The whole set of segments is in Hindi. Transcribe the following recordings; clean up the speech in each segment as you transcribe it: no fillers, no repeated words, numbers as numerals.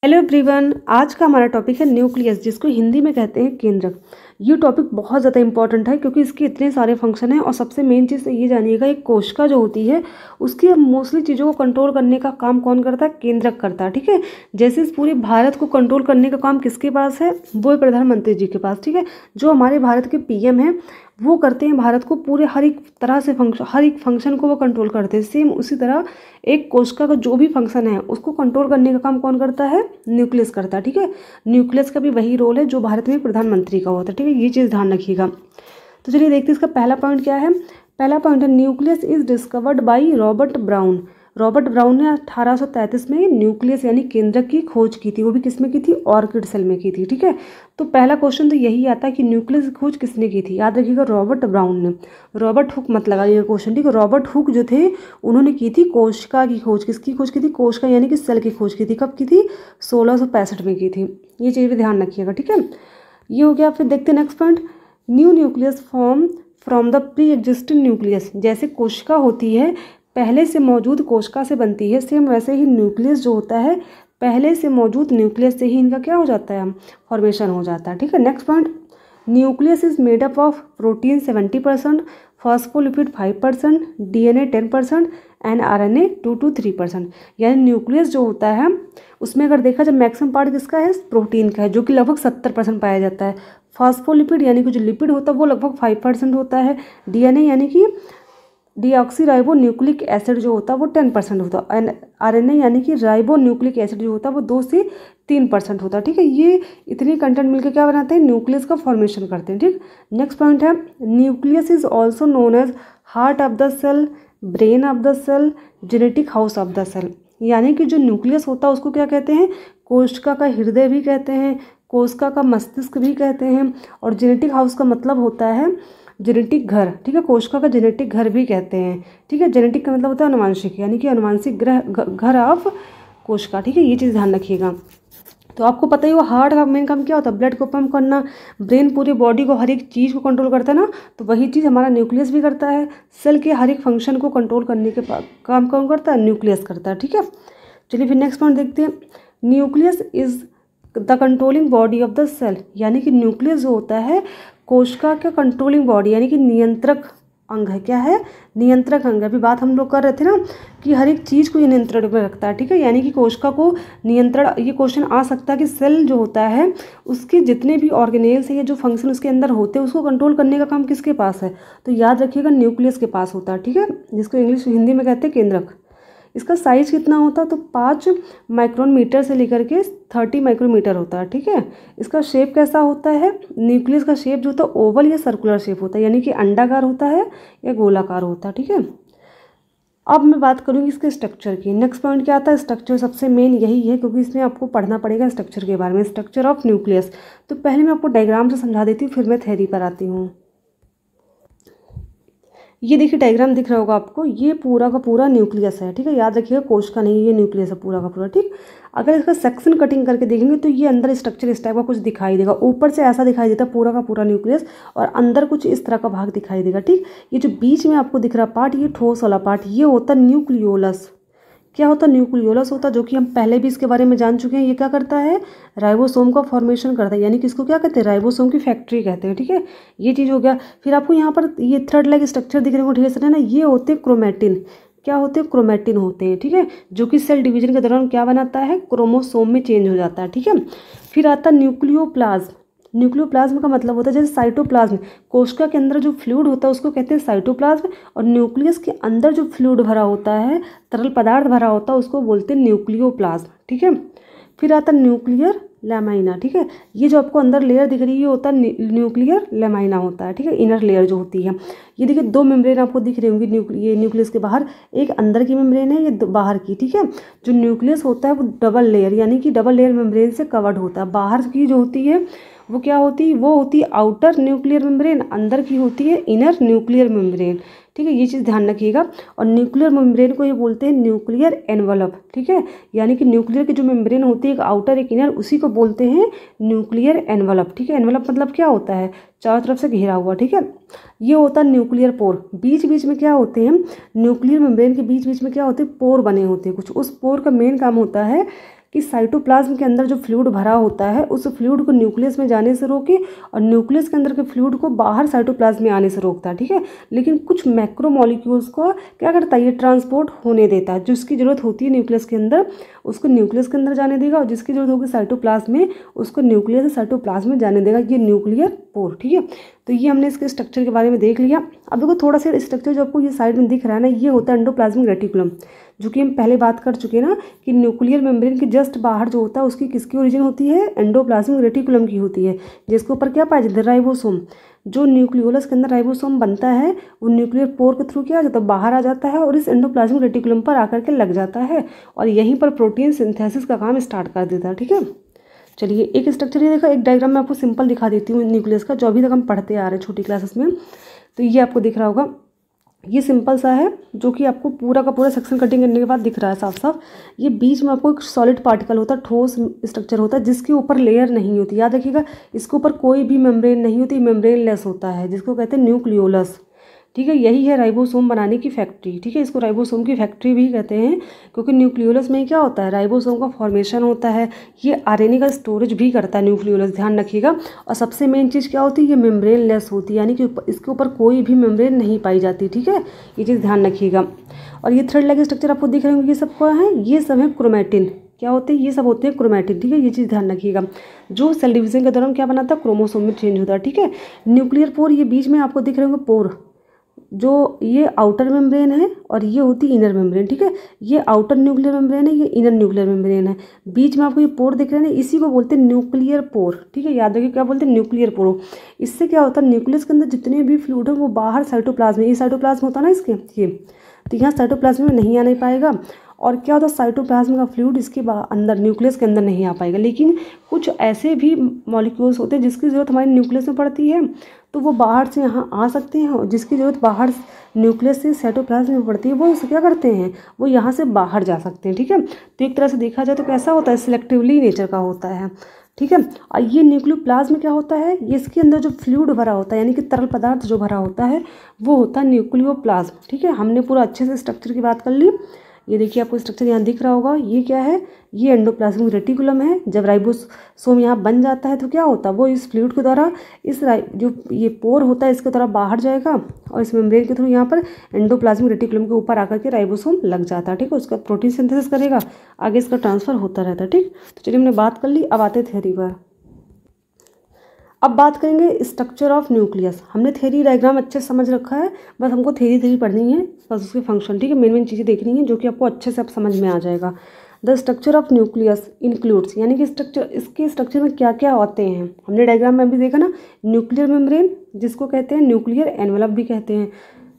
हेलो एवरीवन, आज का हमारा टॉपिक है न्यूक्लियस, जिसको हिंदी में कहते हैं केंद्रक। ये टॉपिक बहुत ज़्यादा इंपॉर्टेंट है क्योंकि इसके इतने सारे फंक्शन हैं। और सबसे मेन चीज़ ये जानिएगा, एक कोशिका जो होती है उसकी मोस्टली चीज़ों को कंट्रोल करने का काम कौन करता है? केंद्रक करता है। ठीक है, जैसे इस पूरे भारत को कंट्रोल करने का काम किसके पास है? वो प्रधानमंत्री जी के पास। ठीक है, जो हमारे भारत के पीएम हैं वो करते हैं भारत को पूरे हर एक तरह से हर एक फंक्शन को वो कंट्रोल करते हैं। सेम उसी तरह एक कोशिका का जो भी फंक्शन है उसको कंट्रोल करने का काम कौन करता है? न्यूक्लियस करता है। ठीक है, न्यूक्लियस का भी वही रोल है जो भारत में प्रधानमंत्री का होता है। ठीक है, ये चीज़ ध्यान रखिएगा। तो चलिए देखते हैं इसका पहला पॉइंट क्या है। पहला पॉइंट है nucleus is discovered by Robert brown. Robert brown ने 1833 में न्यूक्लियस यानी केंद्रक की खोज की थी। वो भी किसमें की थी? ऑर्किड सेल में की थी। ठीक है, तो पहला क्वेश्चन तो यही आता है कि न्यूक्लियस की खोज किसने की थी? याद रखिएगा, रॉबर्ट ब्राउन ने। रॉबर्ट हुक मत लगाइएगा क्वेश्चन। ठीक है, रॉबर्ट हुक जो थे उन्होंने की थी कोशिका की खोज। किसकी खोज की थी? कोशिका यानी कि सेल की खोज की थी। कब की थी? 1665 में की थी। ये चीज़ भी ध्यान रखिएगा। ठीक है, ये हो गया। फिर देखते हैं next point, new nucleus form from the pre existing nucleus. जैसे कोशिका होती है पहले से मौजूद कोशिका से बनती है, सेम वैसे ही न्यूक्लियस जो होता है पहले से मौजूद न्यूक्लियस से ही इनका क्या हो जाता है? फॉर्मेशन हो जाता है। ठीक है, next point, nucleus is made up of protein 70%, phospholipid 5%, DNA 10% and RNA 2 to 3%। यानी न्यूक्लियस जो होता है उसमें अगर देखा जाए मैक्सिमम पार्ट किसका है? प्रोटीन का है, जो कि लगभग 70% पाया जाता है। फॉस्फोलिपिड यानी कि जो लिपिड होता है वो लगभग 5% होता है। डीएनए यानी कि डीऑक्सी राइबो न्यूक्लिक एसिड जो होता है वो 10% होता है। एंड आरएनए यानी कि राइबो न्यूक्लिक एसिड जो होता है वो 2 से 3% होता है। ठीक है, ये इतनी कंटेंट मिलकर क्या बनाते हैं? न्यूक्लियस का फॉर्मेशन करते हैं। ठीक, नेक्स्ट पॉइंट है, nucleus is also known as heart of the cell, brain of the cell, genetic house of the cell. यानी कि जो न्यूक्लियस होता है उसको क्या कहते हैं? कोशिका का हृदय भी कहते हैं, कोशिका का मस्तिष्क भी कहते हैं, और जेनेटिक हाउस का मतलब होता है जेनेटिक घर। ठीक है, कोशिका का जेनेटिक घर भी कहते हैं। ठीक है, जेनेटिक का मतलब होता है अनुवांशिक, यानी कि अनुवांशिक घर ऑफ कोशिका। ठीक है, ये चीज़ ध्यान रखिएगा। तो आपको पता ही हो हार्ट का मेन काम क्या होता है? ब्लड को पंप करना। ब्रेन पूरी बॉडी को हर एक चीज़ को कंट्रोल करता है ना, तो वही चीज़ हमारा न्यूक्लियस भी करता है। सेल के हर एक फंक्शन को कंट्रोल करने के काम कौन करता है? न्यूक्लियस करता है। ठीक है, चलिए फिर नेक्स्ट पॉइंट देखते हैं, nucleus is the controlling body of the cell. यानी कि न्यूक्लियस जो होता है कोशिका का कंट्रोलिंग बॉडी यानी कि नियंत्रक अंग है। क्या है? नियंत्रक अंग है। अभी बात हम लोग कर रहे थे ना कि हर एक चीज़ को ये नियंत्रण में रखता है। ठीक है, यानी कि कोशिका को नियंत्रण, ये क्वेश्चन आ सकता है कि सेल जो होता है उसके जितने भी ऑर्गेनेल्स है या जो फंक्शन उसके अंदर होते हैं उसको कंट्रोल करने का काम किसके पास है? तो याद रखिएगा, न्यूक्लियस के पास होता है। ठीक है, जिसको इंग्लिश हिंदी में कहते हैं केंद्रक। इसका साइज़ कितना होता है? तो 5 माइक्रोन मीटर से लेकर के 30 माइक्रोमीटर होता है। ठीक है, इसका शेप कैसा होता है? न्यूक्लियस का शेप जो होता है ओवल या सर्कुलर शेप होता है, यानी कि अंडाकार होता है या गोलाकार होता है। ठीक है, अब मैं बात करूँगी इसके स्ट्रक्चर की। नेक्स्ट पॉइंट क्या आता है? स्ट्रक्चर सबसे मेन यही है क्योंकि इसमें आपको पढ़ना पड़ेगा स्ट्रक्चर के बारे में, स्ट्रक्चर ऑफ न्यूक्लियस। तो पहले मैं आपको डायग्राम से समझा देती हूँ, फिर मैं थ्योरी पर आती हूँ। ये देखिए डायग्राम दिख रहा होगा आपको, ये पूरा का पूरा न्यूक्लियस है। ठीक है, याद रखिएगा कोशिका नहीं, ये न्यूक्लियस है पूरा का पूरा। ठीक, अगर इसका सेक्शन कटिंग करके देखेंगे तो ये अंदर स्ट्रक्चर इस टाइप का कुछ दिखाई देगा। ऊपर से ऐसा दिखाई देता है पूरा का पूरा न्यूक्लियस, और अंदर कुछ इस तरह का भाग दिखाई देगा। ठीक, ये जो बीच में आपको दिख रहा पार्ट, ये ठोस वाला पार्ट, ये होता है न्यूक्लियोलस। क्या होता है? न्यूक्लियोलस होता है, जो कि हम पहले भी इसके बारे में जान चुके हैं। ये क्या करता है? राइबोसोम का फॉर्मेशन करता है, यानी कि इसको क्या कहते हैं? राइबोसोम की फैक्ट्री कहते हैं। ठीक है, ये चीज़ हो गया। फिर आपको यहाँ पर ये थ्रेड लाइक स्ट्रक्चर दिखने को ढेर सारे ना, ये होते हैं क्रोमेटिन। क्या होते हैं? क्रोमेटिन होते हैं। ठीक है, जो कि सेल डिवीजन के दौरान क्या बनाता है? क्रोमोसोम में चेंज हो जाता है। ठीक है, फिर आता है न्यूक्लियोप्लाज्म। न्यूक्लियोप्लाज्म का मतलब होता है जैसे साइटोप्लाज्म, कोशिका के अंदर जो फ्लूइड होता है उसको कहते हैं साइटोप्लाज्म, और न्यूक्लियस के अंदर जो फ्लूइड भरा होता है, तरल पदार्थ भरा होता है, उसको बोलते हैं न्यूक्लियोप्लाज्म। ठीक है, फिर आता है न्यूक्लियर लेमाइना। ठीक है, ये जो आपको अंदर लेयर दिख रही है ये होता है न्यूक्लियर लेमाइना होता है। ठीक है, इनर लेयर जो होती है। ये देखिए 2 मेम्ब्रेन आपको दिख रही होंगी ये न्यूक्लियस के बाहर, एक अंदर की मेम्ब्रेन है, ये बाहर की। ठीक है, जो न्यूक्लियस होता है वो डबल लेयर यानी कि डबल लेयर मेम्ब्रेन से कवर्ड होता है। बाहर की जो होती है वो क्या होती है? वो होती है आउटर न्यूक्लियर मेम्ब्रेन, अंदर की होती है इनर न्यूक्लियर मेम्ब्रेन। ठीक है, ये चीज़ ध्यान रखिएगा। और न्यूक्लियर मेम्ब्रेन को ये बोलते हैं न्यूक्लियर एनवलप। ठीक है, यानी कि न्यूक्लियर की जो मेम्ब्रेन होती है एक आउटर एक इनर, उसी को बोलते हैं न्यूक्लियर एनवलप। ठीक है, एनवलप मतलब क्या होता है? चारों तरफ से घेरा हुआ। ठीक है, ये होता है न्यूक्लियर पोर। बीच बीच में क्या होते हैं? न्यूक्लियर मेम्ब्रेन के बीच बीच में क्या होते हैं? पोर बने होते हैं कुछ। उस पोर का मेन काम होता है कि साइटोप्लाज्म के अंदर जो फ्लूइड भरा होता है उस फ्लूइड को न्यूक्लियस में जाने से रोके और न्यूक्लियस के अंदर के फ्लूइड को बाहर साइटोप्लाज्म में आने से रोकता है, ठीक है। लेकिन कुछ मैक्रोमोलिक्यूल्स को क्या करता है, ये ट्रांसपोर्ट होने देता है। जिसकी ज़रूरत होती है न्यूक्लियस के अंदर उसको न्यूक्लियस के अंदर जाने देगा, और जिसकी ज़रूरत होगी साइटोप्लाज्म में उसको न्यूक्लियस से साइटोप्लाज्म में जाने देगा। ये न्यूक्लियर पोर, ठीक है। तो ये हमने इसके स्ट्रक्चर के बारे में देख लिया। अब देखो थोड़ा सा स्ट्रक्चर जो आपको ये साइड में दिख रहा है ना, ये होता है एंडोप्लाज्मिक रेटिकुलम, जो कि हम पहले बात कर चुके हैं ना कि न्यूक्लियर मेम्ब्रेन के जस्ट बाहर जो होता है उसकी किसकी ओरिजिन होती है, एंडोप्लाज्मिक रेटिकुलम की होती है, जिसके ऊपर क्या पाया जाता है, राइबोसोम। जो न्यूक्लियोलस के अंदर राइबोसोम बनता है वो न्यूक्लियर पोर के थ्रू क्या आ जाता है, बाहर आ जाता है और इस एंडोप्लाज्मिक रेटिकुलम पर आकर के लग जाता है और यहीं पर प्रोटीन सिंथेसिस का काम स्टार्ट कर देता है, ठीक है। चलिए एक स्ट्रक्चर ये देखो, एक डायग्राम मैं आपको सिंपल दिखा देती हूँ न्यूक्लियस का, जो अभी तक हम पढ़ते आ रहे हैं छोटी क्लासेस में। तो ये आपको दिख रहा होगा, ये सिंपल सा है जो कि आपको पूरा का पूरा सेक्शन कटिंग करने के बाद दिख रहा है साफ साफ। ये बीच में आपको एक सॉलिड पार्टिकल होता है, ठोस स्ट्रक्चर होता है, जिसके ऊपर लेयर नहीं होती। याद रखिएगा इसके ऊपर कोई भी मेम्ब्रेन नहीं होती, मेम्ब्रेन लेस होता है, जिसको कहते हैं न्यूक्लियोलस, ठीक है। यही है राइबोसोम बनाने की फैक्ट्री, ठीक है। इसको राइबोसोम की फैक्ट्री भी कहते हैं क्योंकि न्यूक्लियोलस में क्या होता है, राइबोसोम का फॉर्मेशन होता है। ये आरएनए का स्टोरेज भी करता है न्यूक्लियोलस, ध्यान रखिएगा। और सबसे मेन चीज़ क्या होती है, ये मेम्ब्रेन लेस होती है, यानी कि इसके ऊपर कोई भी मेम्ब्रेन नहीं पाई जाती, ठीक है। ये चीज़ ध्यान रखिएगा। और ये थ्रेड लाइक स्ट्रक्चर आपको दिख रहे होंगे, ये सब क्या है, ये सब है क्रोमैटिन। क्या होते हैं, ये सब होते हैं क्रोमैटिन, ठीक है। ये चीज़ ध्यान रखिएगा। जो सेल डिवीजन के दौरान क्या बनाता है, क्रोमोसोम में चेंज होता है, ठीक है। न्यूक्लियर पोर, ये बीच में आपको दिख रहे होंगे पोर, जो ये आउटर मेम्ब्रेन है और ये होती है इनर मेम्ब्रेन, ठीक है। ये आउटर न्यूक्लियर मेम्ब्रेन है, ये इनर न्यूक्लियर मेम्ब्रेन है। बीच में आपको ये पोर दिख रहे हैं, इसी को बोलते हैं न्यूक्लियर पोर, ठीक है। याद रखिए क्या बोलते हैं, न्यूक्लियर पोर। इससे क्या होता है, न्यूक्लियस के अंदर जितने भी फ्लूइड है वो बाहर साइटोप्लाज्म, ये साइटोप्लाज्म होता है ना इसके, ये तो यहाँ साइटोप्लाज्म में नहीं आने पाएगा। और क्या होता है, साइटोप्लाज्म का फ्लूइड इसके अंदर न्यूक्लियस के अंदर नहीं आ पाएगा। लेकिन कुछ ऐसे भी मॉलिक्यूल्स होते हैं जिसकी ज़रूरत हमारे न्यूक्लियस में पड़ती है तो वो बाहर से यहाँ आ सकते हैं, और जिसकी ज़रूरत बाहर न्यूक्लियस से साइटोप्लाज्म में पड़ती है वो क्या करते हैं, वो यहाँ से बाहर जा सकते हैं, ठीक है। तो एक तरह से देखा जाए तो कैसा होता है, सिलेक्टिवली नेचर का होता है, ठीक है। और ये न्यूक्लियोप्लाज्म क्या होता है, ये इसके अंदर जो फ्लूइड भरा होता है यानी कि तरल पदार्थ जो भरा होता है वो होता है न्यूक्लियोप्लाज्म, ठीक है। हमने पूरा अच्छे से स्ट्रक्चर की बात कर ली। ये देखिए आपको स्ट्रक्चर यहाँ दिख रहा होगा, ये क्या है, ये एंडोप्लाज्मिक रेटिकुलम है। जब राइबोसोम यहाँ बन जाता है तो क्या होता है, वो इस फ्लूइड के द्वारा इस जो ये पोर होता है इसके द्वारा बाहर जाएगा और इस मेम्ब्रेन के थ्रू यहाँ पर एंडोप्लाज्मिक रेटिकुलम के ऊपर आकर के राइबोसोम लग जाता है, ठीक है। उसका प्रोटीन सिंथेसिस करेगा, आगे इसका ट्रांसफर होता रहता है, ठीक। तो चलिए हमने बात कर ली, अब आते थ्योरी पर। अब बात करेंगे स्ट्रक्चर ऑफ न्यूक्लियस। हमने थ्योरी डायग्राम अच्छे से समझ रखा है, बस हमको थ्योरी पढ़नी है, बस उसके फंक्शन, ठीक है। मेन चीज़ें देखनी है जो कि आपको अच्छे से अब समझ में आ जाएगा। The structure of nucleus includes, यानी कि स्ट्रक्चर, इसके स्ट्रक्चर में क्या क्या होते हैं हमने डायग्राम में भी देखा ना। न्यूक्लियर मेम्ब्रेन जिसको कहते हैं न्यूक्लियर एनवेलप भी कहते हैं,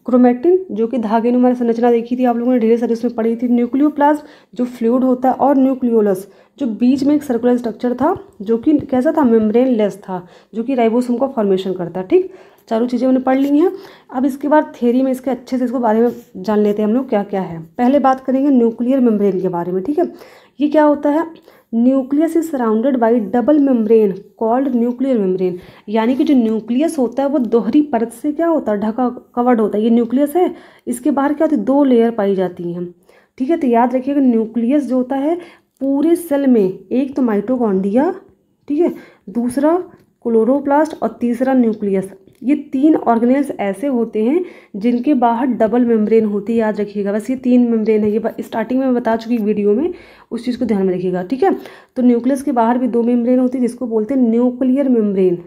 क्रोमैटिन जो कि धागेनुमा संरचना देखी थी आप लोगों ने ढेर सारी उसमें पढ़ी थी, न्यूक्लियोप्लाज्म जो फ्लूइड होता है, और न्यूक्लियोलस जो बीच में एक सर्कुलर स्ट्रक्चर था जो कि कैसा था, मेम्ब्रेन लेस था, जो कि राइबोसोम का फॉर्मेशन करता है, ठीक। चारों चीज़ें मैंने पढ़ ली हैं। अब इसके बाद थ्योरी में इसके अच्छे से इसको बारे में जान लेते हैं हम लोग क्या क्या है। पहले बात करेंगे न्यूक्लियर मेम्ब्रेन के बारे में, ठीक है। ये क्या होता है, nucleus is surrounded by double membrane called nuclear membrane, यानी कि जो न्यूक्लियस होता है वो दोहरी परत से क्या होता है, ढका कवर्ड होता है। ये न्यूक्लियस है, इसके बाहर क्या होती है, दो लेयर पाई जाती हैं, ठीक है। तो याद रखिएगा न्यूक्लियस जो होता है पूरे सेल में, एक तो माइटोकॉन्ड्रिया, ठीक है, दूसरा क्लोरोप्लास्ट और तीसरा न्यूक्लियस, ये तीन ऑर्गेनेल्स ऐसे होते हैं जिनके बाहर डबल मेम्ब्रेन होती है। याद रखिएगा, बस ये तीन मेम्ब्रेन है, ये स्टार्टिंग में मैं बता चुकी वीडियो में, उस चीज़ को ध्यान में रखिएगा, ठीक है। तो न्यूक्लियस के बाहर भी दो मेम्ब्रेन होती है जिसको बोलते हैं न्यूक्लियर मेम्ब्रेन,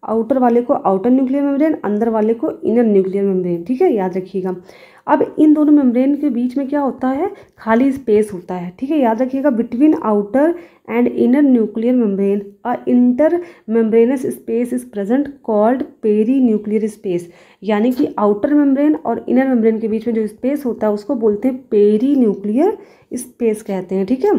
आउटर वाले को आउटर न्यूक्लियर मेम्ब्रेन, अंदर वाले को इनर न्यूक्लियर मेम्ब्रेन, ठीक है, याद रखिएगा। अब इन दोनों मेम्ब्रेन के बीच में क्या होता है, खाली स्पेस होता है, ठीक है, याद रखिएगा। Between outer and inner nuclear membrane a intermembranous space is present called perinuclear space, यानी कि आउटर मेम्ब्रेन और इनर मेम्ब्रेन के बीच में जो स्पेस होता है उसको बोलते हैं पेरी न्यूक्लियर स्पेस कहते हैं, ठीक है।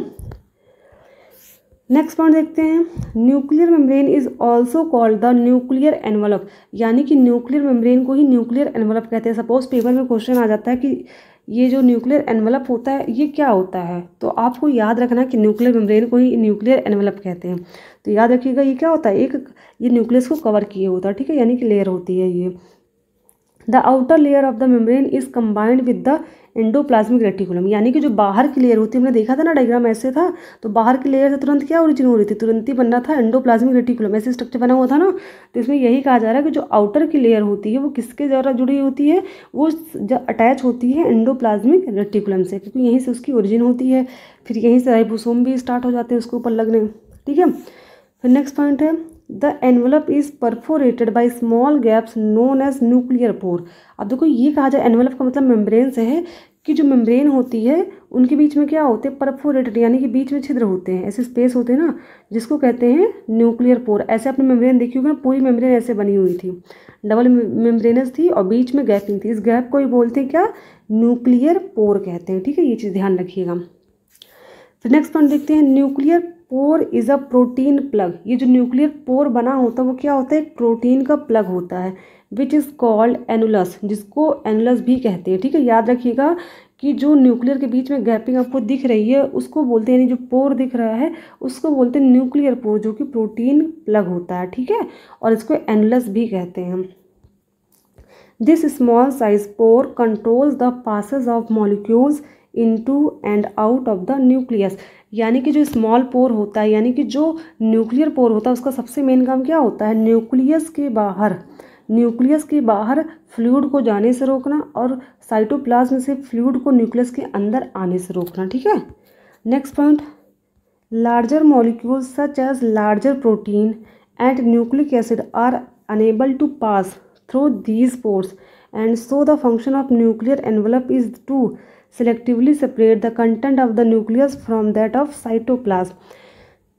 नेक्स्ट पॉइंट देखते हैं, nuclear membrane is also called the nuclear envelope, यानी कि न्यूक्लियर मेम्ब्रेन को ही न्यूक्लियर एनवलप कहते हैं। सपोज पेपर में क्वेश्चन आ जाता है कि ये जो न्यूक्लियर एनवलप होता है ये क्या होता है, तो आपको याद रखना है कि न्यूक्लियर मेम्ब्रेन को ही न्यूक्लियर एनवलप कहते हैं। तो याद रखिएगा ये क्या होता है, एक ये न्यूक्लियस को कवर किए होता है, ठीक है, यानी कि लेयर होती है ये। The outer layer of the membrane is combined with the endoplasmic reticulum, यानी कि जो बाहर की लेयर होती है, हमने देखा था ना डायग्राम ऐसे था, तो बाहर की लेयर से तुरंत क्या ओरिजिन हो रही थी, तुरंत ही बनना था एंडोप्लाज्मिक रेटिकुलम, ऐसे स्ट्रक्चर बना हुआ था ना। तो इसमें यही कहा जा रहा है कि जो आउटर की लेयर होती है वो किसके द्वारा जुड़ी होती है, वो अटैच होती है एंडोप्लाज्मिक रेटिकुलम से, क्योंकि यहीं से उसकी ओरिजिन होती है। फिर यहीं से राइबोसोम भी स्टार्ट हो जाते हैं उसके ऊपर लगने, ठीक है। फिर नेक्स्ट पॉइंट है the envelope is perforated by small gaps known as nuclear pore. अब देखो ये कहा जाए एनवलप का मतलब मेम्ब्रेन से है कि जो मेम्ब्रेन होती है उनके बीच में क्या होते हैं, परफोरेटेड यानी कि बीच में छिद्र होते हैं, ऐसे स्पेस होते हैं ना, जिसको कहते हैं न्यूक्लियर पोर। ऐसे आपने मेम्ब्रेन देखी होगी ना, पूरी मेम्ब्रेन ऐसे बनी हुई थी, डबल मेम्ब्रेनस थी और बीच में गैपिंग थी, इस गैप को ही बोलते हैं क्या, न्यूक्लियर पोर कहते हैं, ठीक है। ये चीज़ ध्यान रखिएगा। फिर नेक्स्ट पॉइंट देखते हैं nuclear pore is a protein plug. ये जो न्यूक्लियर पोर बना होता है वो क्या होता है, एक प्रोटीन का प्लग होता है, विच इज़ कॉल्ड एनुलस, जिसको एनुलस भी कहते हैं, ठीक है। याद रखिएगा कि जो न्यूक्लियर के बीच में गैपिंग आपको दिख रही है उसको बोलते हैं, यानी जो पोर दिख रहा है उसको बोलते हैं न्यूक्लियर पोर, जो कि प्रोटीन प्लग होता है, ठीक है, और इसको एनुलस भी कहते हैं। This small size pore controls the passage of molecules into and out of the nucleus. यानी कि जो स्मॉल पोर होता है, यानी कि जो न्यूक्लियर पोर होता है उसका सबसे मेन काम क्या होता है, न्यूक्लियस के बाहर फ्लूइड को जाने से रोकना और साइटोप्लाज्म से फ्लूइड को न्यूक्लियस के अंदर आने से रोकना, ठीक है। Next point larger molecules such as larger protein and nucleic acid are unable to pass through these pores, and so the function of nuclear envelope is to selectively separate the content of the nucleus from that of cytoplasm।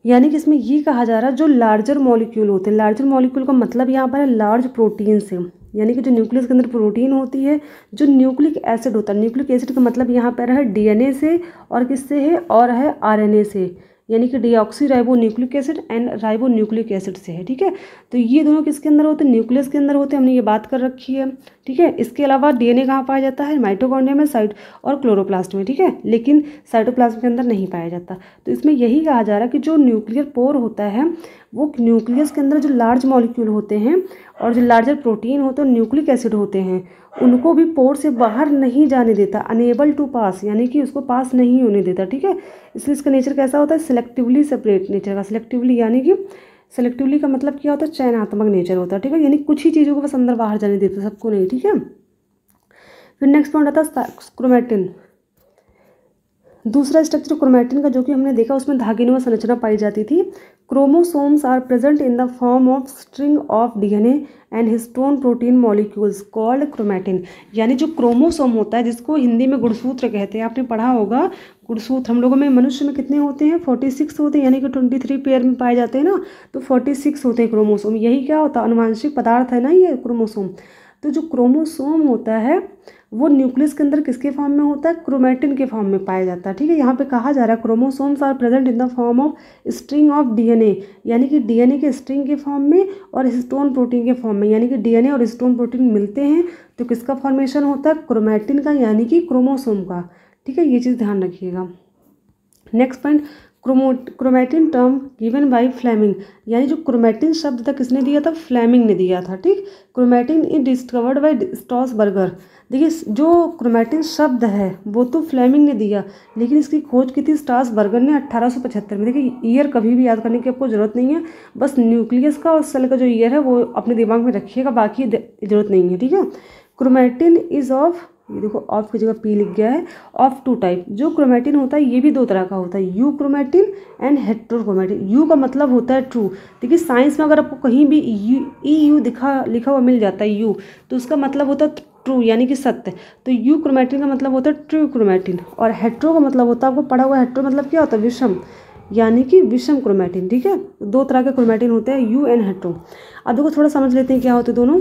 यानी कि इसमें ये कहा जा रहा है जो लार्जर मॉलिक्यूल होते हैं, लार्जर मॉलिक्यूल का मतलब यहाँ पर है लार्ज प्रोटीन से, यानी कि जो न्यूक्लियस के अंदर प्रोटीन होती है, जो न्यूक्लिक एसिड होता है, न्यूक्लिक एसिड का मतलब यहाँ पर है डीएनए से और किससे है, और है आरएनए से, यानी कि deoxy ribo nucleic acid and ribo nucleic acid से है, ठीक है। तो ये दोनों किसके अंदर होते हैं, न्यूक्लियस के अंदर होते हैं, हमने ये बात कर रखी है, ठीक है। इसके अलावा डीएनए कहाँ पाया जाता है, माइटोकॉन्ड्रिया में, साइट और क्लोरोप्लास्ट में, ठीक है, लेकिन साइटोप्लाज्म के अंदर नहीं पाया जाता। तो इसमें यही कहा जा रहा है कि जो न्यूक्लियर पोर होता है वो न्यूक्लियस के अंदर जो लार्ज मॉलिक्यूल होते हैं और जो लार्जर प्रोटीन होते हैं, न्यूक्लिक एसिड होते हैं, उनको भी पोर से बाहर नहीं जाने देता, अनेबल टू पास, यानी कि उसको पास नहीं होने देता, ठीक है। इसलिए इसका नेचर कैसा होता है, सिलेक्टिवली सेपरेट नेचर का। सिलेक्टिवली यानी कि सेलेक्टिवली का मतलब क्या होता है, चयनात्मक नेचर होता है, ठीक है, यानी कुछ ही चीज़ों को बस अंदर बाहर जाने देता, सबको नहीं, ठीक है। फिर नेक्स्ट पॉइंट आता है क्रोमैटिन। दूसरा स्ट्रक्चर क्रोमैटिन का जो कि हमने देखा उसमें धागेनुमा संरचना पाई जाती थी। Chromosomes are present in the form of string of DNA and histone protein molecules called chromatin. यानी जो क्रोमोसोम होता है जिसको हिंदी में गुणसूत्र कहते हैं, आपने पढ़ा होगा गुणसूत्र। हम लोगों में मनुष्य में कितने होते हैं, 46 होते हैं, यानी कि 23 पेयर में पाए जाते हैं ना, तो 46 होते हैं क्रोमोसोम। यही क्या होता है, अनुवांशिक पदार्थ है ना ये क्रोमोसोम। तो जो क्रोमोसोम होता है वो न्यूक्लियस के अंदर किसके फॉर्म में होता है, क्रोमैटिन के फॉर्म में पाया जाता है, ठीक है। यहाँ पे कहा जा रहा है chromosomes are present in the form of string of DNA, यानी कि डीएनए के स्ट्रिंग के फॉर्म में और हिस्टोन प्रोटीन के फॉर्म में, यानी कि डीएनए और हिस्टोन प्रोटीन मिलते हैं तो किसका फॉर्मेशन होता है, क्रोमैटिन का, यानी कि क्रोमोसोम का, ठीक है। ये चीज़ ध्यान रखिएगा। Next point chromatin term given by Flemming, यानी जो क्रोमैटिन शब्द था किसने दिया था, फ्लेमिंग ने दिया था, ठीक। Chromatin is discovered by Strasburger. देखिए जो क्रोमैटिन शब्द है वो तो फ्लेमिंग ने दिया, लेकिन इसकी खोज की थी स्ट्रॉसबर्गर ने 1875 में। देखिए ईयर कभी भी याद करने की आपको ज़रूरत नहीं है, बस न्यूक्लियस का और सेल का जो ईयर है वो अपने दिमाग में रखिएगा, बाकी ज़रूरत नहीं है, ठीक है। क्रोमैटिन इज ऑफ, ये देखो ऑफ की जगह पी लिख गया है, ऑफ टू टाइप। जो क्रोमैटिन होता है ये भी दो तरह का होता है, you chromatin and heterochromatin. You का मतलब होता है ट्रू। देखिए साइंस में अगर आपको कहीं भी यू लिखा हुआ मिल जाता है यू, तो उसका मतलब होता है ट्रू, यानी कि सत्य। तो यू क्रोमैटिन का मतलब होता है ट्रू क्रोमैटिन, और हेट्रो का मतलब होता है, आपको पढ़ा हुआ हेट्रो मतलब क्या होता है, विषम, यानी कि विषम क्रोमैटिन, ठीक है। दो तरह के क्रोमैटिन होते हैं, यू एंड हेट्रो। अब देखो थोड़ा समझ लेते हैं क्या होते हैं दोनों।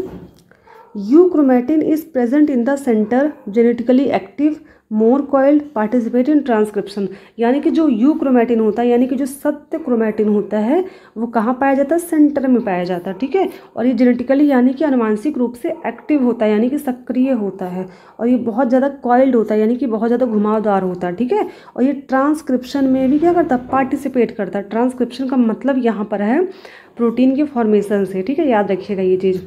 You chromatin is present in the centre, genetically active, more coiled, participate in transcription. यानी कि जो यू क्रोमैटिन होता है, यानी कि जो सत्य क्रोमैटिन होता है वो कहाँ पाया जाता है, सेंटर में पाया जाता है, ठीक है। और ये जेनेटिकली यानी कि आनुवांशिक रूप से एक्टिव होता है, यानी कि सक्रिय होता है, और ये बहुत ज़्यादा कॉइल्ड होता है, यानी कि बहुत ज़्यादा घुमावदार होता है, ठीक है। और ये ट्रांसक्रिप्शन में भी क्या करता है, पार्टिसिपेट करता है। ट्रांसक्रिप्शन का मतलब यहाँ पर है प्रोटीन के फॉर्मेशन से, ठीक है, याद रखिएगा ये चीज़।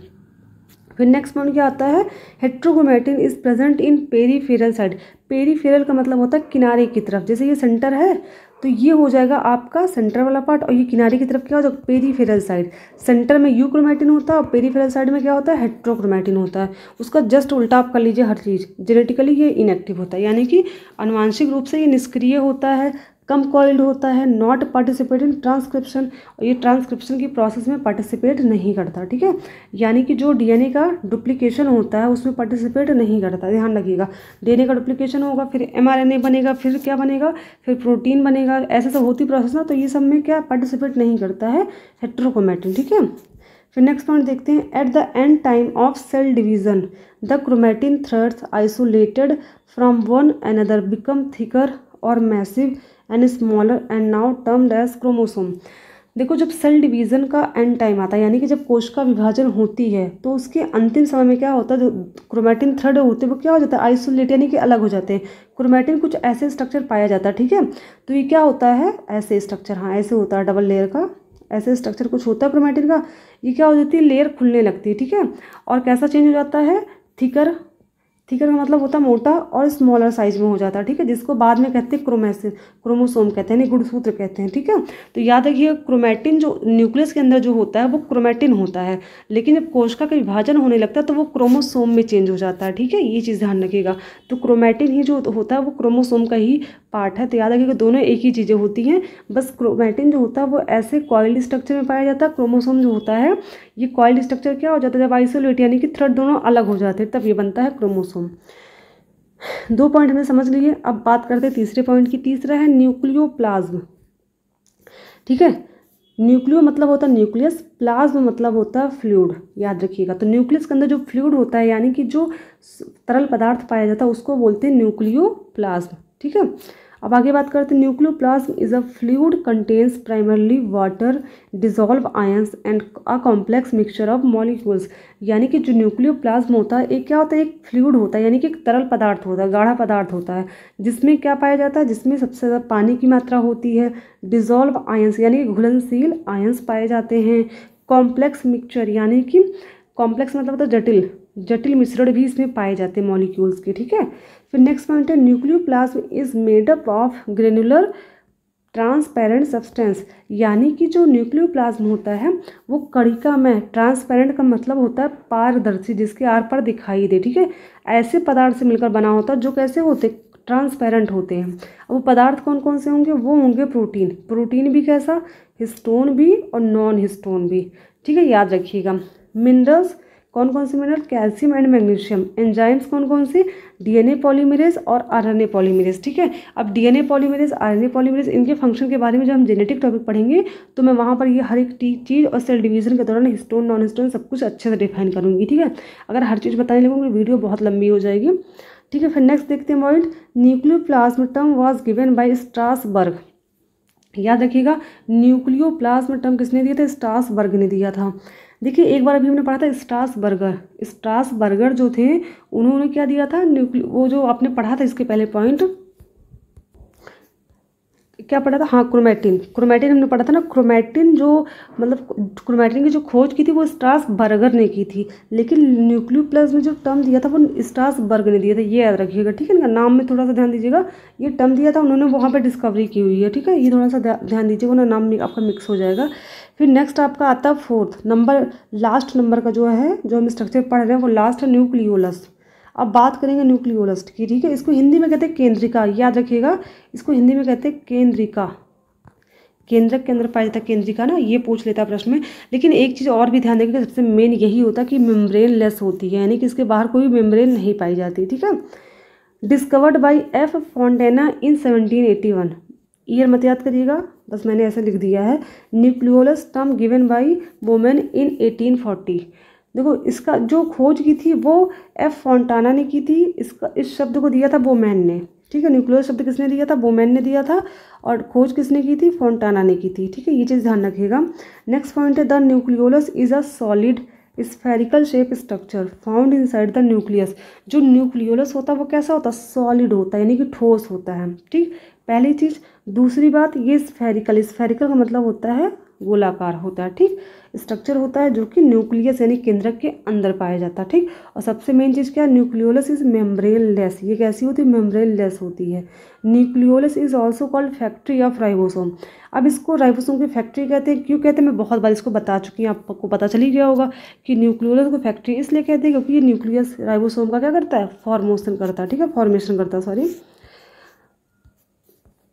फिर नेक्स्ट पॉइंट क्या आता है, heterochromatin is present in peripheral side. Peripheral का मतलब होता है किनारे की तरफ, जैसे ये सेंटर है तो ये हो जाएगा आपका सेंटर वाला पार्ट, और ये किनारे की तरफ क्या हो जाएगा, पेरीफेरल साइड। सेंटर में यूक्रोमैटिन होता है और पेरीफेरल साइड में क्या होता है, हेट्रोक्रोमैटिन होता है। उसका जस्ट उल्टा आप कर लीजिए हर चीज़। जेनेटिकली ये इनएक्टिव होता है, यानी कि आनुवांशिक रूप से ये निष्क्रिय होता है, कम कॉइल्ड होता है, नॉट पार्टिसिपेट इन ट्रांसक्रिप्शन, और ये ट्रांसक्रिप्शन की प्रोसेस में पार्टिसिपेट नहीं करता, ठीक है। यानी कि जो डीएनए का डुप्लीकेशन होता है उसमें पार्टिसिपेट नहीं करता, ध्यान रखिएगा। डीएनए का डुप्लीकेशन होगा, फिर एमआरएनए बनेगा, फिर क्या बनेगा, फिर प्रोटीन बनेगा, ऐसे सब होती प्रोसेस ना, तो ये सब में क्या पार्टिसिपेट नहीं करता है हेट्रोक्रोमैटिन, ठीक है। फिर नेक्स्ट पॉइंट देखते हैं, at the end time of cell division the chromatin threads isolated from one another become thicker और massive and smaller and now termed as chromosome. देखो जब सेल डिवीज़न का एंड टाइम आता है, यानी कि जब कोशिका विभाजन होती है, तो उसके अंतिम समय में क्या होता है, जो क्रोमैटिन थ्रेड होते हैं वो क्या हो जाता है, आइसोलेट, यानी कि अलग हो जाते हैं। क्रोमैटिन कुछ ऐसे स्ट्रक्चर पाया जाता है, ठीक है। तो ये क्या होता है, ऐसे स्ट्रक्चर, हाँ ऐसे होता है, डबल लेयर का ऐसे स्ट्रक्चर कुछ होता है क्रोमैटिन का। ये क्या हो जाती है, लेयर खुलने लगती है, ठीक है। और कैसा चेंज हो जाता है, थिकर, थिकर का मतलब होता है मोटा, और स्मॉलर साइज में हो जाता है, ठीक है, जिसको बाद में कहते हैं क्रोमोसोम कहते हैं, गुणसूत्र कहते हैं, ठीक है। तो याद रखिए क्रोमैटिन जो न्यूक्लियस के अंदर जो होता है वो क्रोमैटिन होता है, लेकिन जब कोशिका का विभाजन होने लगता है तो वो क्रोमोसोम में चेंज हो जाता है, ठीक है, ये चीज़ ध्यान रखिएगा। तो क्रोमैटिन ही जो होता है वो क्रोमोसोम का ही पार्ट है। तो याद रखिएगा दोनों एक ही चीज़ें होती हैं, बस क्रोमैटिन जो होता है वो ऐसे कॉइल्ड स्ट्रक्चर में पाया जाता है, क्रोमोसोम जो होता है ये कॉइल्ड स्ट्रक्चर क्या हो जाता है, जब आइसोलेट यानी कि थ्रेड दोनों अलग हो जाते हैं तब ये बनता है क्रोमोसोम। 2 पॉइंट हमने समझ लिए, अब बात करते हैं तीसरे पॉइंट की। तीसरा है न्यूक्लियोप्लाज्म, ठीक है। न्यूक्लियो मतलब होता है न्यूक्लियस, प्लाज्म मतलब होता है फ्लूइड, याद रखिएगा। तो न्यूक्लियस के अंदर जो फ्लूइड होता है, यानी कि जो तरल पदार्थ पाया जाता है उसको बोलते हैं न्यूक्लियोप्लाज्म, ठीक है। अब आगे बात करते हैं, nucleoplasm is a fluid contains primarily water, dissolve ions and a complex mixture of molecules. यानी कि जो न्यूक्लियोप्लाज्म होता है एक क्या होता है, एक फ्लूइड होता है, यानी कि एक तरल पदार्थ होता है, गाढ़ा पदार्थ होता है, जिसमें क्या पाया जाता है, जिसमें सबसे ज़्यादा पानी की मात्रा होती है, डिजॉल्व आयंस यानी कि घुलनशील आयंस पाए जाते हैं, कॉम्प्लेक्स मिक्सचर यानी कि कॉम्प्लेक्स मतलब होता है जटिल, जटिल मिश्रण भी इसमें पाए जाते हैं मॉलिक्यूल्स के, ठीक है। फिर नेक्स्ट पॉइंट है, nucleoplasm is made up of granular transparent substance. यानी कि जो न्यूक्लियोप्लाज्म होता है वो कणिका में, ट्रांसपेरेंट का मतलब होता है पारदर्शी, जिसके आर पार दिखाई दे, ठीक है, ऐसे पदार्थ से मिलकर बना होता है जो कैसे होते, ट्रांसपेरेंट होते हैं। अब वो पदार्थ कौन कौन से होंगे, वो होंगे प्रोटीन, प्रोटीन भी कैसा, हिस्टोन भी और नॉन हिस्टोन भी, ठीक है, याद रखिएगा। मिनरल्स कौन कौन से mineral, calcium and magnesium. Enzymes कौन कौन से, डीएनए पॉलीमरेज और आरएनए पॉलीमरेज, ठीक है। अब डीएनए पॉलीमरेज, आरएनए पॉलीमरेज, इनके फंक्शन के बारे में जब हम जेनेटिक टॉपिक पढ़ेंगे तो मैं वहाँ पर ये हर एक चीज़ और सेल डिवीजन के दौरान हिस्टोन नॉन हिस्टोन सब कुछ अच्छे से डिफाइन करूँगी, ठीक है। अगर हर चीज़ बताने लगूँगी वीडियो बहुत लंबी हो जाएगी, ठीक है। फिर नेक्स्ट देखते हैं point, nucleoplasm term was given by Strasbourg. याद रखिएगा न्यूक्लियोप्लाज्म टर्म किसने दिया था, स्ट्रासबर्ग ने दिया था। देखिए एक बार अभी हमने पढ़ा था स्ट्रासबर्गर जो थे उन्होंने क्या दिया था, वो जो आपने पढ़ा था इसके पहले पॉइंट क्या पढ़ा था, हाँ क्रोमैटिन हमने पढ़ा था ना। क्रोमैटिन जो मतलब क्रोमैटिन की जो खोज की थी वो स्ट्रासबर्गर ने की थी, लेकिन न्यूक्लियोप्लाज्म में जो टर्म दिया था वो स्ट्रासबर्ग ने दिया था, ये याद रखिएगा, ठीक है ना। नाम में थोड़ा सा ध्यान दीजिएगा, ये टर्म दिया था उन्होंने, वहाँ पर डिस्कवरी की हुई है, ठीक है, ये थोड़ा सा ध्यान दीजिएगा वरना नाम आपका मिक्स हो जाएगा। फिर नेक्स्ट आपका आता है 4th नंबर, लास्ट नंबर का जो है, जो हम स्ट्रक्चर पढ़ रहे हैं वो लास्ट है न्यूक्लियोलस। अब बात करेंगे न्यूक्लियोलस की, ठीक है। इसको हिंदी में कहते हैं केंद्रिका, याद रखिएगा, इसको हिंदी में कहते हैं केंद्रिका, केंद्रक के अंदर पाया जाता है केंद्रिका ना, ये पूछ लेता है प्रश्न में। लेकिन एक चीज़ और भी ध्यान देंगे, सबसे मेन यही होता है कि मेम्ब्रेन लेस होती है, यानी कि इसके बाहर कोई मेम्ब्रेन नहीं पाई जाती, ठीक है। Discovered by F Fontana in 1781, year मत याद करिएगा, बस मैंने ऐसे लिख दिया है। Nucleolus term given by Bowman in 1840। देखो इसका जो खोज की थी वो एफ फॉन्टाना ने की थी, इसका इस शब्द को दिया था बोमेन ने, ठीक है। न्यूक्लियोलस शब्द किसने दिया था, बोमेन ने दिया था, और खोज किसने की थी, फॉन्टाना ने की थी, ठीक है, ये चीज़ ध्यान रखिएगा। नेक्स्ट पॉइंट है, the nucleolus is a solid spherical shape structure found inside the nucleus. जो न्यूक्लियोलस होता है वो कैसा होता है, सॉलिड होता है, यानी कि ठोस होता है, ठीक, पहली चीज़। दूसरी बात, ये स्फेरिकल, स्फेरिकल का मतलब होता है गोलाकार होता है, ठीक। स्ट्रक्चर होता है जो कि न्यूक्लियस यानी केंद्रक के अंदर पाया जाता है, ठीक। और सबसे मेन चीज़ क्या है, न्यूक्लियोलस इज मेम्ब्रेनलेस। ये कैसी होती है, मेम्ब्रेनलेस होती है। Nucleolus is also called factory of ribosome. अब इसको राइबोसोम की फैक्ट्री कहते हैं, क्यों कहते हैं, मैं बहुत बार इसको बता चुकी हूँ, आपको पता चल ही गया होगा कि न्यूक्लियोलस को फैक्ट्री इसलिए कहते हैं क्योंकि ये न्यूक्लियस राइबोसोम का क्या करता है, फॉर्मेशन करता है, ठीक है, फॉर्मेशन करता है, sorry.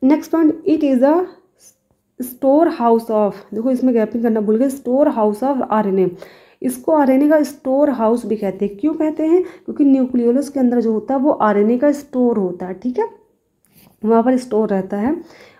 Next point, it is a store house of, देखो इसमें गैपिंग करना भूल गए, स्टोर हाउस ऑफ आरएनए। इसको आरएनए का स्टोर हाउस भी कहते हैं। क्यों कहते हैं, क्योंकि न्यूक्लियोलस के अंदर जो होता है वो आरएनए का स्टोर होता है, ठीक है, वहाँ पर स्टोर रहता है।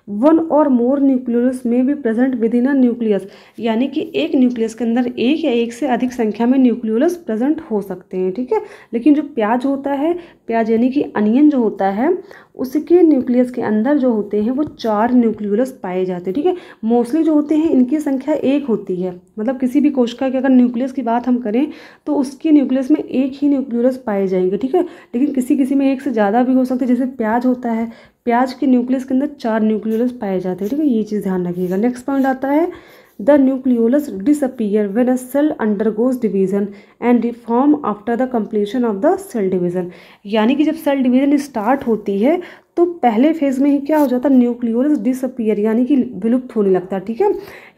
वन और मोर न्यूक्लियोलस में भी present with in a nucleus, यानी कि एक न्यूक्लियस के अंदर एक या एक से अधिक संख्या में न्यूक्लियोलस प्रेजेंट हो सकते हैं, ठीक है। लेकिन जो प्याज होता है, प्याज यानी कि अनियन जो होता है, उसके न्यूक्लियस के अंदर जो होते हैं वो 4 न्यूक्लियोलस पाए जाते हैं, ठीक है। मोस्टली जो होते हैं इनकी संख्या 1 होती है, मतलब किसी भी कोशिका के अगर न्यूक्लियस की बात हम करें तो उसके न्यूक्लियस में 1 ही न्यूक्लियोलस पाए जाएंगे, ठीक है। लेकिन किसी किसी में 1 से ज़्यादा भी हो सकते हैं, जैसे प्याज होता है, प्याज के न्यूक्लियस के अंदर 4 न्यूक्लियोलस पाए जाते हैं, ठीक है, ये चीज़ ध्यान रखिएगा। नेक्स्ट पॉइंट आता है, the nucleolus disappear when a cell undergoes division and reform after the completion of the cell division. यानी कि जब सेल डिवीजन स्टार्ट होती है तो पहले फेज में ही क्या हो जाता है, न्यूक्लियोलस डिसअपियर यानी कि विलुप्त होने लगता है, ठीक है।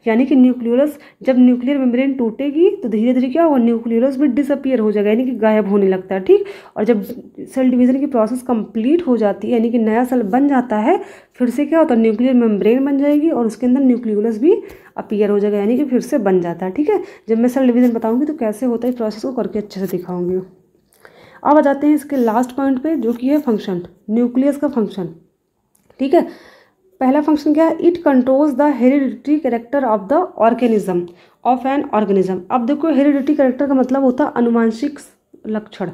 यानी कि न्यूक्लियोलस, जब न्यूक्लियर मेम्ब्रेन टूटेगी तो धीरे धीरे क्या होगा, न्यूक्लियोलस भी डिसअपियर हो जाएगा, यानी कि गायब होने लगता है, ठीक। और जब सेल डिवीजन की प्रोसेस कंप्लीट हो जाती है, यानी कि नया सेल बन जाता है, फिर से क्या होता है, न्यूक्लियर मेम्ब्रेन बन जाएगी और उसके अंदर न्यूक्लियोलस भी अपीयर हो जाएगा, यानी कि फिर से बन जाता है, ठीक है। जब मैं सेल डिवीजन बताऊंगी तो कैसे होता है इस प्रोसेस को करके अच्छे से दिखाऊंगी। अब आ जाते हैं इसके लास्ट पॉइंट पे, जो कि है फंक्शन, न्यूक्लियस का फंक्शन, ठीक है। पहला फंक्शन क्या है, it controls the hereditary character of the organism of an organism. अब देखो हेरिडिटरी कैरेक्टर का मतलब होता है अनुवांशिक लक्षण,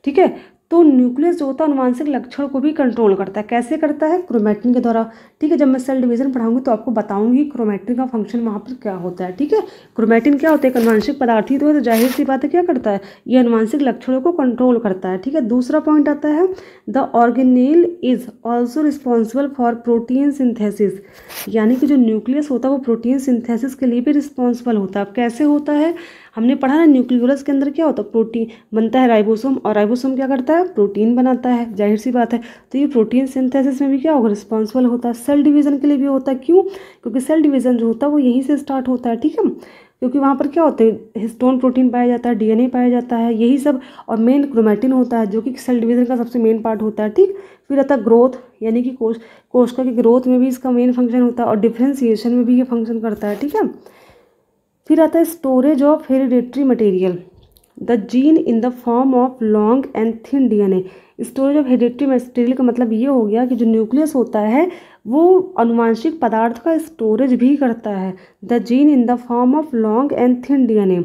ठीक है। तो न्यूक्लियस जो होता है अनुवांशिक लक्षण को भी कंट्रोल करता है। कैसे करता है, क्रोमैटिन के द्वारा, ठीक है। जब मैं सेल डिवीजन पढ़ाऊंगी तो आपको बताऊंगी क्रोमैटिन का फंक्शन वहाँ पर क्या होता है, ठीक है। क्रोमैटिन क्या होता है, एक अनुवांशिक पदार्थ ही तो है, तो जाहिर सी बात है क्या करता है, ये अनुवांशिक लक्षणों को कंट्रोल करता है, ठीक है। दूसरा पॉइंट आता है, the organelle is also responsible for protein synthesis. यानी कि जो न्यूक्लियस होता है वो प्रोटीन सिंथेसिस के लिए भी रिस्पॉन्सिबल होता है। अब कैसे होता है, हमने पढ़ा ना, न्यूक्लियोलस के अंदर क्या होता है, प्रोटीन बनता है, राइबोसोम, और राइबोसोम क्या करता है, प्रोटीन बनाता है, जाहिर सी बात है। तो ये प्रोटीन सिंथेसिस में भी क्या होगा, रिस्पॉन्सिबल होता है। सेल डिवीजन के लिए भी होता है, क्यों, क्योंकि सेल डिवीजन जो होता है वो यहीं से स्टार्ट होता है, ठीक है। क्योंकि वहाँ पर क्या होते हैं, हिस्टोन प्रोटीन पाया जाता है, डीएनए पाया जाता है, यही सब, और मेन क्रोमैटिन होता है जो कि सेल डिवीजन का सबसे मेन पार्ट होता है, ठीक। फिर आता है ग्रोथ, यानी कि कोशिका की ग्रोथ में भी इसका मेन फंक्शन होता है, और डिफ्रेंसिएशन में भी ये फंक्शन करता है, ठीक है। फिर आता है storage of hereditary material, the gene in the form of long and thin DNA. Storage of hereditary material का मतलब ये हो गया कि जो न्यूक्लियस होता है वो अनुवांशिक पदार्थ का स्टोरेज भी करता है। The gene in the form of long and thin DNA,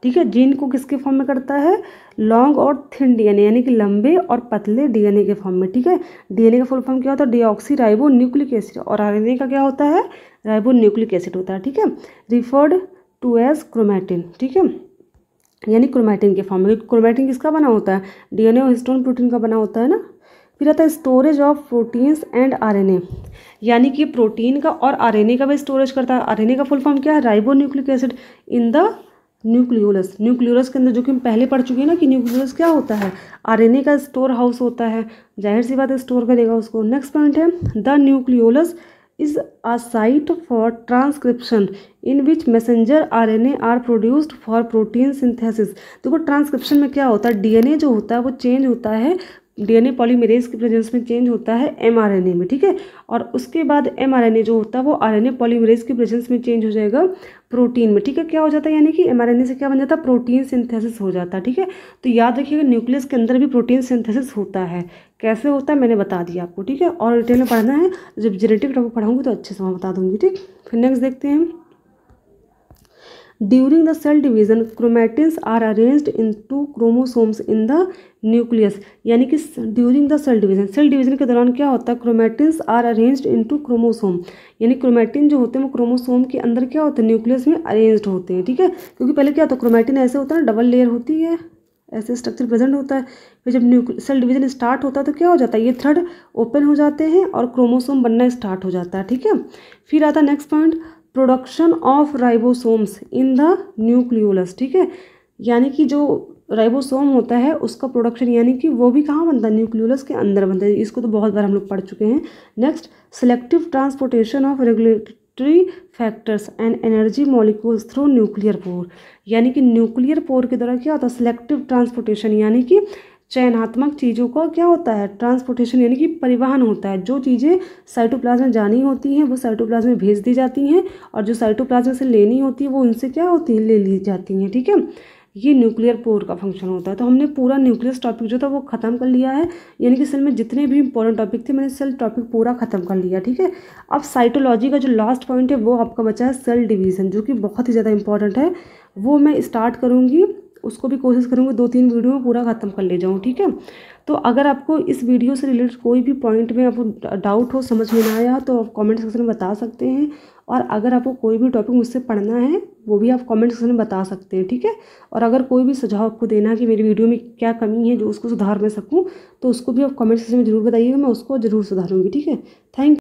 ठीक है। जीन को किसके फॉर्म में करता है, लॉन्ग और थिन डीएनए, यानी कि लंबे और पतले डीएनए के फॉर्म में, ठीक है। डीएनए का फुल फॉर्म क्या होता है, डीऑक्सी राइबो न्यूक्लिक एसिड, और आरएनए का क्या होता है, राइबो न्यूक्लिक एसिड होता है, ठीक है। रिफर्ड टू एज क्रोमैटिन, ठीक है, यानी क्रोमैटिन के फॉर्म में। क्रोमैटिन किसका बना होता है, डीएनए और हिस्टोन प्रोटीन का बना होता है ना। फिर आता है storage of proteins and RNA, यानी कि प्रोटीन का और आरएनए का भी स्टोरेज करता है। आरएनए का फुल फॉर्म क्या है, ribo nucleic acid in the nucleolus. Nucleolus के अंदर जो कि हम पहले पढ़ चुके हैं ना कि न्यूक्लियोलस क्या होता है, आरएनए का स्टोर हाउस होता है, जाहिर सी बात है स्टोर करेगा उसको। नेक्स्ट पॉइंट है, the nucleolus is a site for transcription in which messenger RNA are produced for protein synthesis। देखो ट्रांसक्रिप्शन में क्या होता है, डीएनए जो होता है वो चेंज होता है, डीएनए पॉलीमरेज की प्रेजेंस में चेंज होता है एमआरएनए में, ठीक है। और उसके बाद एमआरएनए जो होता है वो आरएनए पॉलीमरेज की प्रेजेंस में चेंज हो जाएगा प्रोटीन में, ठीक है। क्या हो जाता है, यानी कि एमआरएनए से क्या बन जाता है, प्रोटीन सिंथेसिस हो जाता है, ठीक है। तो याद रखिएगा न्यूक्लियस के अंदर भी प्रोटीन सिंथेसिस होता है। कैसे होता है मैंने बता दिया आपको, ठीक है। और डिटेल में पढ़ना है, जब जेनेटिक टॉपिक पढ़ाऊंगी तो अच्छे से मैं बता दूंगी, ठीक। फिर नेक्स्ट देखते हैं, during the cell division chromatins are arranged into chromosomes in the nucleus. यानी कि ड्यूरिंग द सेल डिवीजन के दौरान क्या होता है, क्रोमैटिन्स आर अरेंज्ड इनटू क्रोमोसोम, यानी क्रोमैटिन जो होते हैं वो क्रोमोसोम के अंदर क्या होते हैं, न्यूक्लियस में अरेंज्ड होते हैं, ठीक है। क्योंकि पहले क्या होता है, क्रोमैटिन ऐसे होता है ना, डबल लेयर होती है, ऐसे स्ट्रक्चर प्रेजेंट होता है। फिर जब सेल डिवीजन स्टार्ट होता है तो क्या हो जाता है, ये थ्रेड ओपन हो जाते हैं और क्रोमोसोम बनना स्टार्ट हो जाता है, ठीक है। फिर आता है next point, production of ribosomes in the nucleolus, ठीक है। यानी कि जो राइबोसोम होता है उसका प्रोडक्शन यानी कि वो भी कहाँ बनता है, न्यूक्लियोलस के अंदर बनता है। इसको तो बहुत बार हम लोग पढ़ चुके हैं। Next, selective transportation of regulatory factors and energy molecules through nuclear pore. यानी कि न्यूक्लियर पोर के द्वारा क्या होता है, सेलेक्टिव ट्रांसपोर्टेशन यानी कि चयनात्मक चीज़ों का क्या होता है, ट्रांसपोर्टेशन यानी कि परिवहन होता है। जो चीज़ें साइटोप्लाज्म में जानी होती हैं वो साइटोप्लाज्म में भेज दी जाती हैं, और जो साइटोप्लाज्म से लेनी होती है वो उनसे क्या होती है, ले ली जाती हैं, ठीक है। ये न्यूक्लियर पोर का फंक्शन होता है। तो हमने पूरा न्यूक्लियस टॉपिक जो था वो ख़त्म कर लिया है, यानी कि सेल में जितने भी इंपॉर्टेंट टॉपिक थे मैंने सेल टॉपिक पूरा ख़त्म कर लिया, ठीक है। अब साइटोलॉजी का जो लास्ट पॉइंट है वो आपका बचा है सेल डिवीज़न, जो कि बहुत ही ज़्यादा इंपॉर्टेंट है। वो मैं स्टार्ट करूँगी, उसको भी कोशिश करूँगी 2-3 वीडियो में पूरा ख़त्म कर ले जाऊँ, ठीक है। तो अगर आपको इस वीडियो से रिलेटेड कोई भी पॉइंट में आपको डाउट हो, समझ में ना आया, तो आप कमेंट सेक्शन में बता सकते हैं। और अगर आपको कोई भी टॉपिक मुझसे पढ़ना है वो भी आप कमेंट सेक्शन में बता सकते हैं, ठीक है। और अगर कोई भी सुझाव आपको देना है कि मेरी वीडियो में क्या कमी है जो उसको सुधार मैं सकूँ, तो उसको भी आप कमेंट सेक्शन में ज़रूर बताइएगा, मैं उसको ज़रूर सुधारूँगी, ठीक है। थैंक